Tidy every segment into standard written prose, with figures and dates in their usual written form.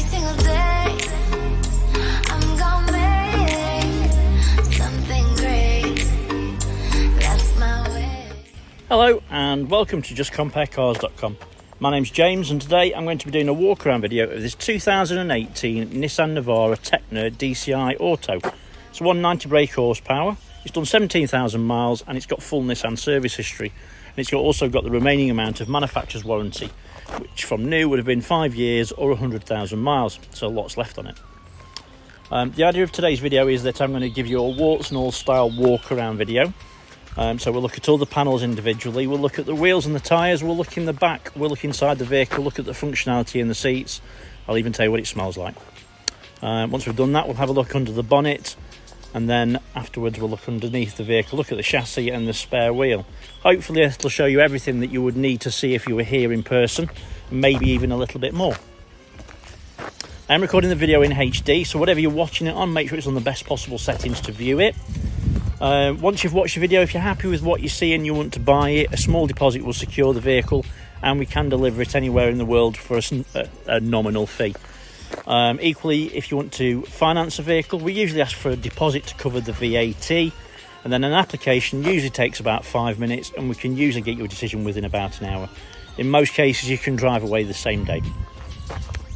single day. I'm gonna make something great. That's my way. Hello and welcome to justcomparecars.com. My name's James and today I'm going to be doing a walk around video of this 2018 Nissan Navara Tekna DCI Auto. It's 190 brake horsepower, it's done 17,000 miles and it's got full Nissan service history. And it's also got the remaining amount of manufacturer's warranty, which from new would have been 5 years or 100,000 miles, so lots left on it. The idea of today's video is that I'm going to give you a warts and all style walk around video. So we'll look at all the panels individually, we'll look at the wheels and the tyres, we'll look in the back, we'll look inside the vehicle, look at the functionality in the seats. I'll even tell you what it smells like. Once we've done that, we'll have a look under the bonnet, and then afterwards we'll look underneath the vehicle, look at the chassis and the spare wheel. Hopefully it'll show you everything that you would need to see if you were here in person, maybe even a little bit more. I'm recording the video in HD, so whatever you're watching it on, make sure it's on the best possible settings to view it. Once you've watched the video, if you're happy with what you see and you want to buy it, a small deposit will secure the vehicle and we can deliver it anywhere in the world for a nominal fee. Equally, if you want to finance a vehicle, we usually ask for a deposit to cover the VAT, and then an application usually takes about 5 minutes and we can usually get your decision within about an hour. In most cases you can drive away the same day.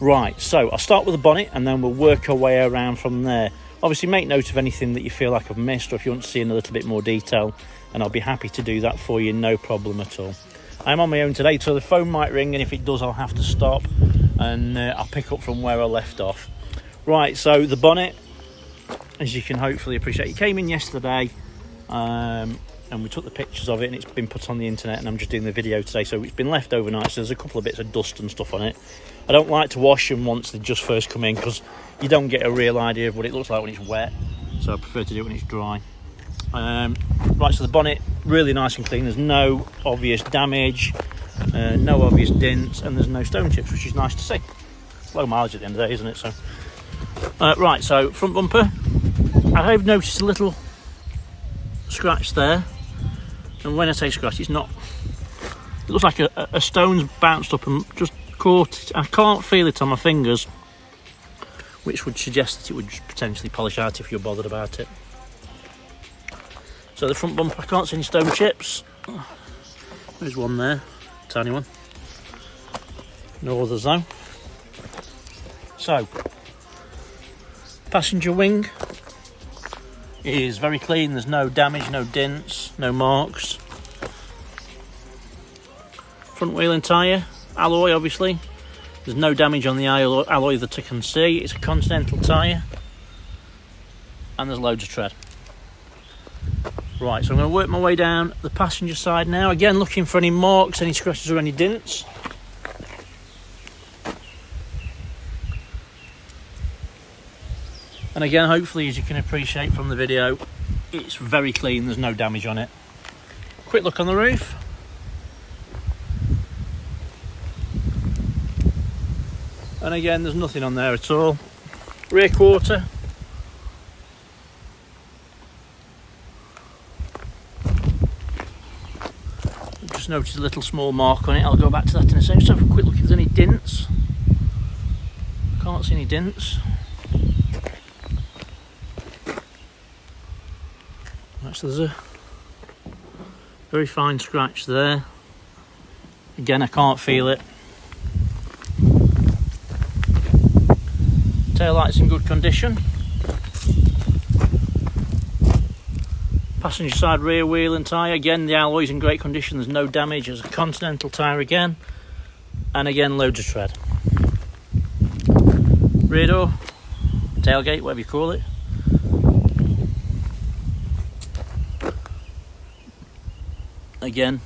Right, so I'll start with the bonnet and then we'll work our way around from there. Obviously make note of anything that you feel like I've missed, or if you want to see in a little bit more detail, and I'll be happy to do that for you, no problem at all. I'm on my own today, so the phone might ring, and if it does I'll have to stop and I'll pick up from where I left off. Right, so the bonnet, as you can hopefully appreciate, it came in yesterday and we took the pictures of it and it's been put on the internet, and I'm just doing the video today, so it's been left overnight, so there's a couple of bits of dust and stuff on it. I don't like to wash them once they just first come in because you don't get a real idea of what it looks like when it's wet, so I prefer to do it when it's dry. Right, so the bonnet, really nice and clean, there's no obvious damage, no obvious dents, and there's no stone chips, which is nice to see. It's low mileage at the end of the day, isn't it? So, right, so front bumper, I have noticed a little scratch there, and when I say scratch, it's not, it looks like a stone's bounced up and just caught it. I can't feel it on my fingers, which would suggest that it would potentially polish out if you're bothered about it. So the front bumper, I can't see any stone chips. There's one there, tiny one. No others though. So, passenger wing is very clean, there's no damage, no dents, no marks. Front wheel and tyre, alloy obviously. There's no damage on the alloy that I can see. It's a Continental tyre and there's loads of tread. Right, so I'm going to work my way down the passenger side now, again looking for any marks, any scratches or any dents. And again, hopefully, as you can appreciate from the video, it's very clean, there's no damage on it. Quick look on the roof. And again, there's nothing on there at all. Rear quarter. I've just noticed a little small mark on it, I'll go back to that in a second. Just have a quick look if there's any dents. Can't see any dents. So there's a very fine scratch there. Again, I can't feel it. Tail light's in good condition. Passenger side rear wheel and tyre, again the alloy's in great condition, there's no damage. There's a Continental tyre again, and again loads of tread. Rear door, tailgate, whatever you call it. Again,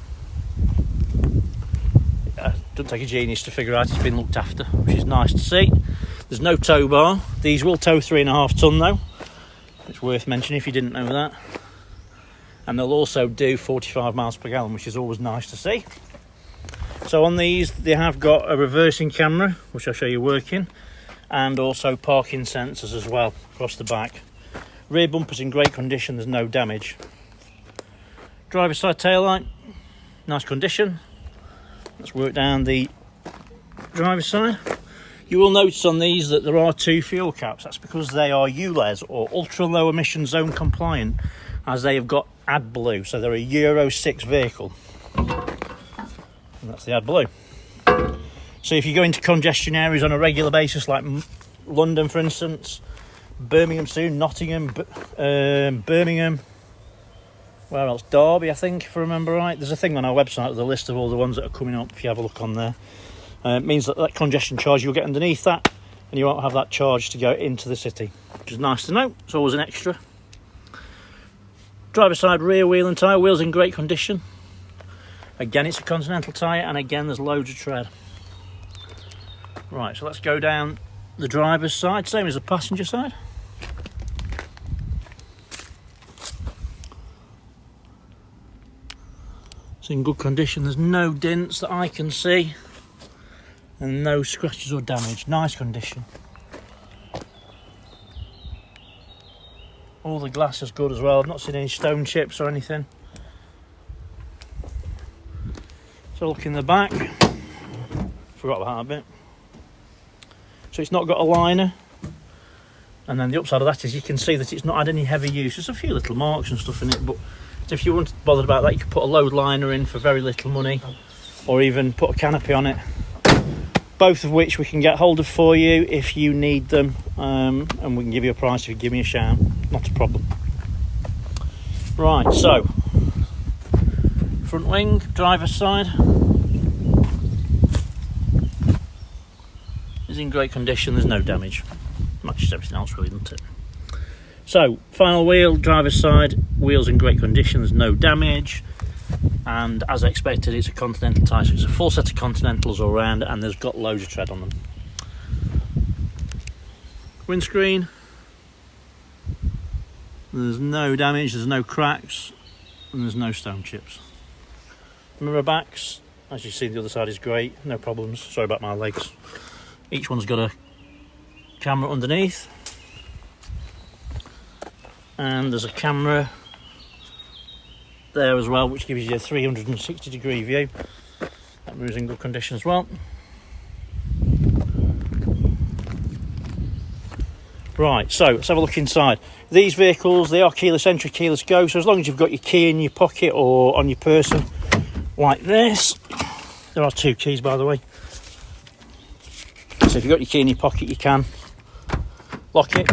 it doesn't take a genius to figure out it's been looked after, which is nice to see. There's no tow bar. These will tow 3.5 ton though. It's worth mentioning if you didn't know that. And they'll also do 45 miles per gallon, which is always nice to see. So on these, they have got a reversing camera, which I'll show you working, and also parking sensors as well across the back. Rear bumper's in great condition, there's no damage. Driver's side tail light, nice condition. Let's work down the driver's side. You will notice on these that there are 2 fuel caps. That's because they are ULEZ, or ultra low emission zone compliant, as they have got AdBlue, so they're a Euro 6 vehicle, and that's the AdBlue. So if you go into congestion areas on a regular basis, like London for instance, Birmingham soon, Nottingham, Birmingham, where else, Derby I think, if I remember right. There's a thing on our website with a list of all the ones that are coming up. If you have a look on there, it means that congestion charge, you'll get underneath that and you won't have that charge to go into the city, which is nice to know. It's always an extra. Driver side rear wheel and tyre, wheels in great condition. Again, it's a Continental tyre, and again there's loads of tread. Right, so let's go down the driver's side, same as the passenger side. It's in good condition, there's no dents that I can see, and no scratches or damage. Nice condition. All the glass is good as well. I've not seen any stone chips or anything. So look in the back. Forgot about that bit. So it's not got a liner. And then the upside of that is you can see that it's not had any heavy use. There's a few little marks and stuff in it, but if you weren't bothered about that, you could put a load liner in for very little money, or even put a canopy on it. Both of which we can get hold of for you if you need them, and we can give you a price if you give me a shout. Not a problem. Right, so front wing, driver's side, is in great condition. There's no damage. Matches everything else really, doesn't it? So final wheel, driver's side, wheels in great condition. There's no damage. And as I expected, it's a Continental tyre, so it's a full set of Continentals all round, and there's got loads of tread on them. Windscreen, there's no damage, there's no cracks, and there's no stone chips. Mirror backs, as you see, the other side is great, no problems. Sorry about my legs. Each one's got a camera underneath, and there's a camera there as well, which gives you a 360-degree view. That mirror's in good condition as well. Right, so let's have a look inside. These vehicles, they are keyless entry, keyless go, so as long as you've got your key in your pocket or on your person like this. There are 2 keys, by the way, so if you've got your key in your pocket, you can lock it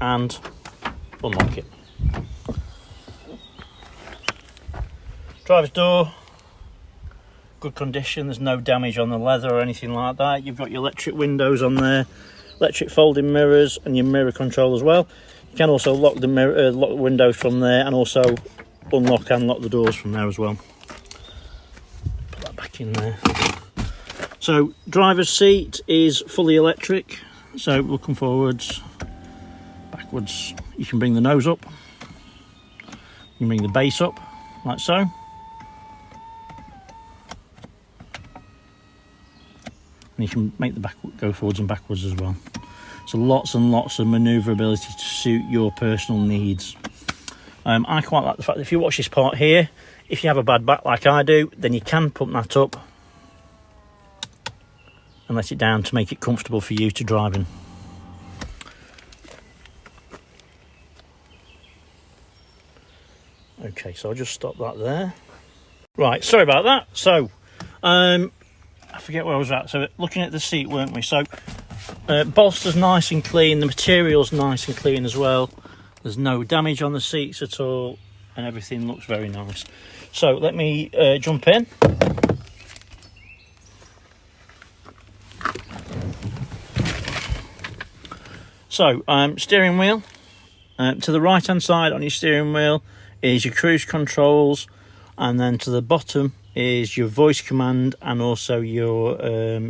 and unlock it. Driver's door, good condition, there's no damage on the leather or anything like that. You've got your electric windows on there, electric folding mirrors, and your mirror control as well. You can also lock the mirror, lock the windows from there, and also unlock and lock the doors from there as well. Put that back in there. So driver's seat is fully electric, so looking forwards, backwards, you can bring the nose up, you can bring the base up like so. And you can make the back go forwards and backwards as well. So lots and lots of manoeuvrability to suit your personal needs. I quite like the fact that if you watch this part here, if you have a bad back like I do, then you can pump that up and let it down to make it comfortable for you to drive in. Okay, so I'll just stop that there. Right, sorry about that. So I forget where I was at. So looking at the seat, weren't we? So bolster's nice and clean, the material's nice and clean as well. There's no damage on the seats at all, and everything looks very nice. So let me jump in. So steering wheel, to the right hand side on your steering wheel is your cruise controls, and then to the bottom is your voice command and also your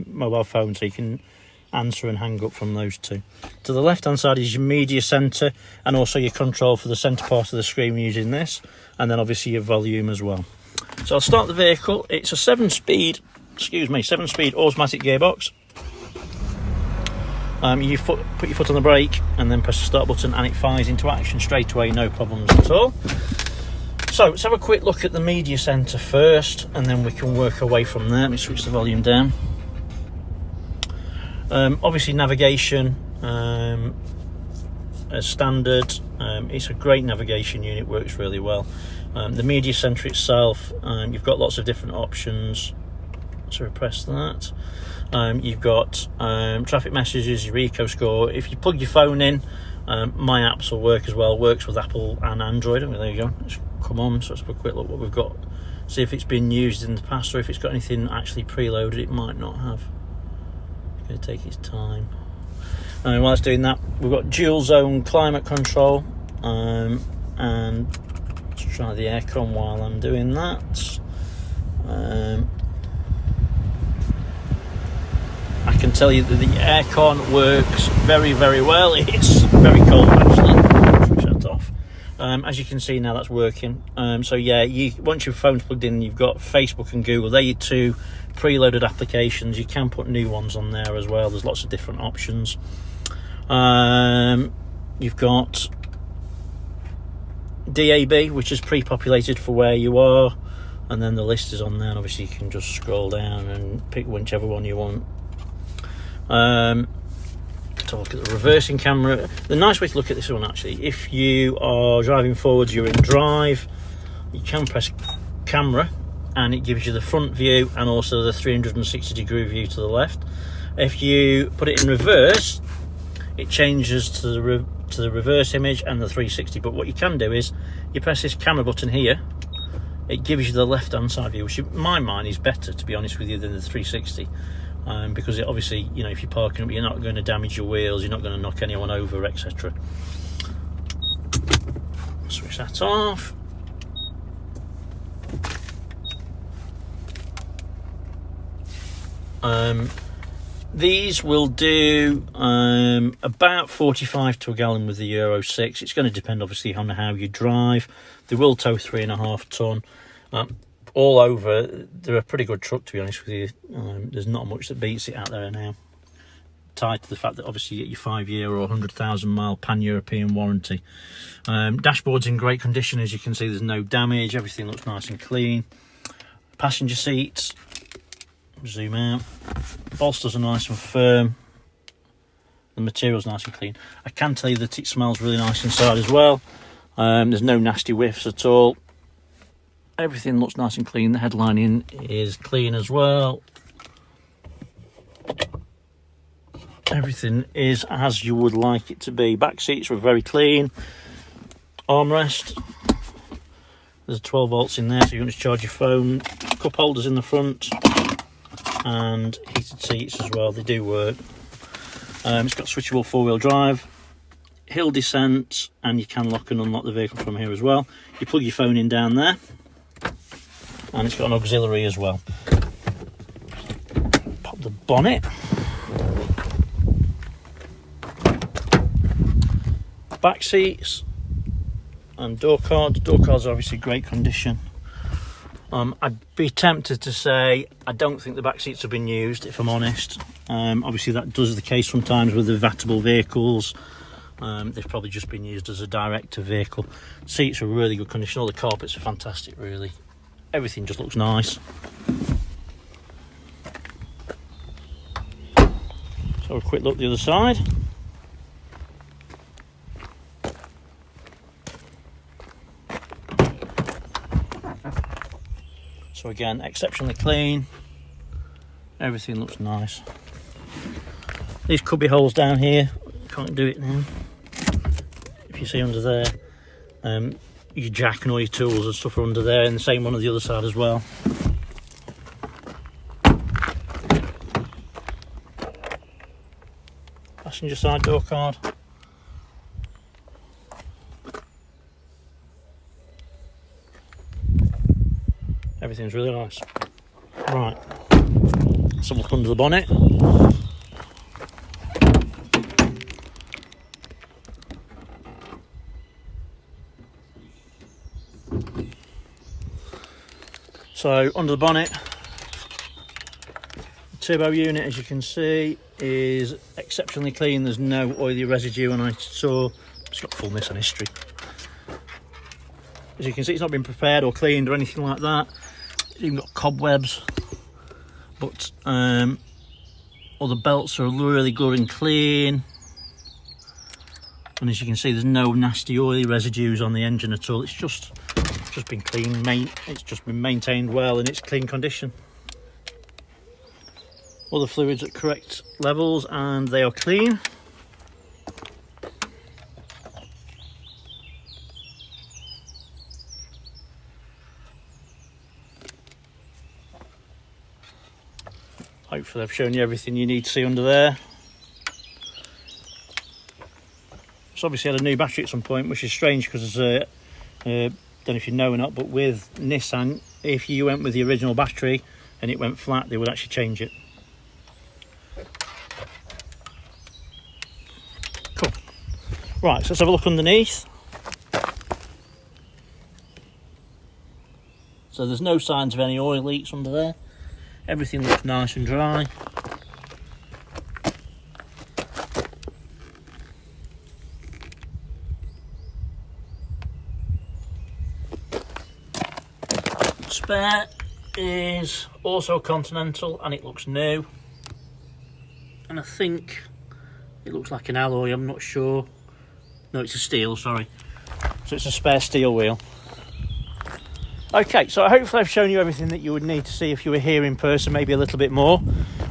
mobile phone, so you can answer and hang up from those 2. To the left hand side is your media centre, and also your control for the centre part of the screen using this, and then obviously your volume as well. So I'll start the vehicle. It's a 7-speed automatic gearbox. You put your foot on the brake and then press the start button, and it fires into action straight away, no problems at all. So let's have a quick look at the media centre first, and then we can work our way from there. Let me switch the volume down. Obviously navigation as standard. It's a great navigation unit, works really well. The media center itself, you've got lots of different options. So press that. You've got traffic messages, your eco score. If you plug your phone in, my apps will work as well. Works with Apple and Android. There you go. Let's come on. So let's have a quick look what we've got. See if it's been used in the past, or if it's got anything actually preloaded. It might not have. It's going to take its time. While it's doing that, we've got dual zone climate control, and let's try the aircon while I'm doing that. I can tell you that the aircon works very, very well. It's very cold actually. Switch that off. As you can see now, that's working. So yeah, once your phone's plugged in, you've got Facebook and Google. They're your two preloaded applications. You can put new ones on there as well. There's lots of different options. You've got DAB, which is pre-populated for where you are, and then the list is on there, and obviously you can just scroll down and pick whichever one you want. Let's have a look at the reversing camera. The nice way to look at this one, actually, if you are driving forwards, you're in drive, you can press camera and it gives you the front view and also the 360 degree view to the left. If you put it in reverse, it changes to the reverse image and the 360. But what you can do is you press this camera button here, it gives you the left hand side view, which in my mind is better, to be honest with you, than the 360. Because it obviously, you know, if you're parking up, you're not going to damage your wheels, you're not going to knock anyone over, etc. Switch that off. These will do about 45 to a gallon with the Euro 6. It's going to depend obviously on how you drive. They will tow 3.5 ton. All over, they're a pretty good truck, to be honest with you. There's not much that beats it out there now. Tied to the fact that obviously you get your 5-year or 100,000 mile pan-European warranty. Dashboard's in great condition, as you can see. There's no damage. Everything looks nice and clean. Passenger seats. Zoom out. Bolsters are nice and firm. The material's nice and clean. I can tell you that it smells really nice inside as well. There's no nasty whiffs at all. Everything looks nice and clean. The headlining is clean as well. Everything is as you would like it to be. Back seats are very clean. Armrest. There's 12 volts in there, so you can just charge your phone. Cup holders in the front. And heated seats as well. They do work. It's got switchable 4-wheel drive. Hill descent. And you can lock and unlock the vehicle from here as well. You plug your phone in down there. And it's got an auxiliary as well. Pop the bonnet. Back seats and door cards. Door cards are obviously great condition. I'd be tempted to say I don't think the back seats have been used, if I'm honest. Obviously that does the case sometimes with the vatable vehicles. They've probably just been used as a direct to vehicle. Seats are really good condition. All the carpets are fantastic, really. Everything just looks nice. So a quick look at the other side. So again, exceptionally clean. Everything looks nice. These could be holes down here. Can't do it now. If you see under there, your jack and all your tools and stuff are under there, and the same one on the other side as well. Passenger side door card. Everything's really nice. Right, let's have a look under the bonnet. So under the bonnet, the turbo unit, as you can see, is exceptionally clean. There's no oily residue on it at all. It's got full Nissan history. As you can see, it's not been prepared or cleaned or anything like that. It's even got cobwebs, but all All the belts are really good and clean. And as you can see, there's no nasty oily residues on the engine at all. It's just been clean, it's just been maintained well in its clean condition. All the fluids at correct levels and they are clean. Hopefully I've shown you everything you need to see under there. It's obviously had a new battery at some point, which is strange because don't know if you know or not, but with Nissan, if you went with the original battery and it went flat, they would actually change it. Cool. Right, so let's have a look underneath. So there's no signs of any oil leaks under there. Everything looks nice and dry. Spare is also Continental and it looks new. And I think it looks like an alloy, I'm not sure. No, it's a steel, sorry. So it's a spare steel wheel. Okay, so hopefully I've shown you everything that you would need to see if you were here in person, maybe a little bit more.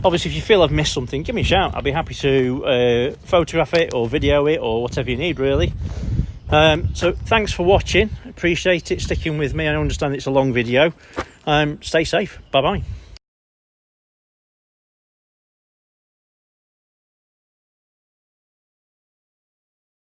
Obviously, if you feel I've missed something, give me a shout. I'll be happy to photograph it or video it or whatever you need, really. So thanks for watching. Appreciate it, sticking with me. I understand it's a long video. Stay safe. Bye-bye.